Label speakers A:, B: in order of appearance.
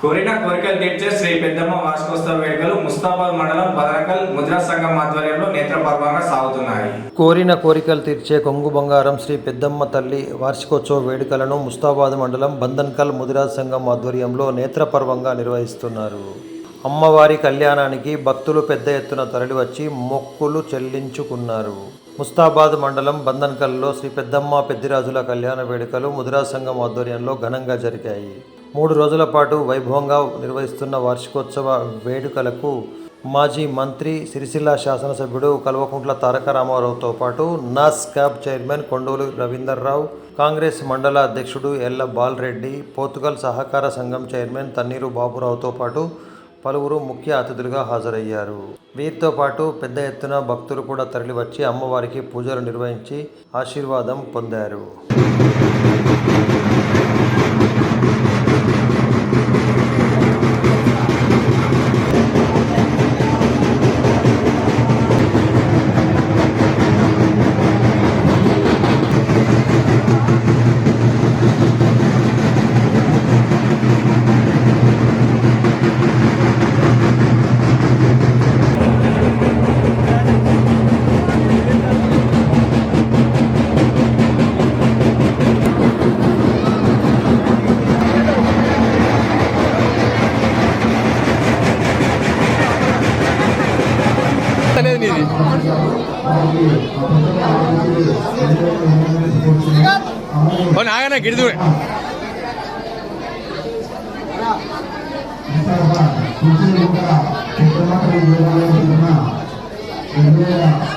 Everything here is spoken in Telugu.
A: కోరిన కోరికలు తీర్చే శ్రీ పెద్దమ్మ వార్షికోత్సవ వేడుకలు ముస్తాబాద్ మండలం బదనకల్ ముద్రా సంఘం ఆధ్వర్యంలో నేత్రపర్వంగా సాగుతున్నాయి.
B: కోరిన కోరికలు తీర్చే కొంగు బంగారం శ్రీ పెద్దమ్మ తల్లి వార్షికోత్సవ వేడుకలను ముస్తాబాద్ మండలం బందన్కల్ ముద్రా సంఘం ఆధ్వర్యంలో నేత్రపర్వంగా నిర్వహిస్తున్నారు. అమ్మవారి కళ్యాణానికి భక్తులు పెద్ద ఎత్తున తరలివచ్చి మొక్కులు చెల్లించుకున్నారు. ముస్తాబాద్ మండలం బందన్కల్లో శ్రీ పెద్దమ్మ పెద్దిరాజుల కళ్యాణ వేడుకలు ముద్రా సంఘం ఆధ్వర్యంలో ఘనంగా జరిగాయి. 3 రోజుల పాటు వైభవంగా నిర్వహిస్తున్న వార్షికోత్సవ వేడుకలకు మాజీ మంత్రి సిరిసిల్ల శాసనసభ్యుడు కల్వకుంట్ల తారక రామారావుతో పాటు నాస్ క్యాబ్ చైర్మన్ కొండూరు రవీందర్రావు, కాంగ్రెస్ మండల అధ్యక్షుడు ఎల్ల బాలరెడ్డి, పోతుగల్ సహకార సంఘం చైర్మన్ తన్నీరు బాబురావుతో పాటు పలువురు ముఖ్య అతిథులుగా హాజరయ్యారు. వీరితో పాటు పెద్ద ఎత్తున భక్తులు కూడా తరలివచ్చి అమ్మవారికి పూజలు నిర్వహించి ఆశీర్వాదం పొందారు.
C: నాగనా గిడుదు
D: శ్రీ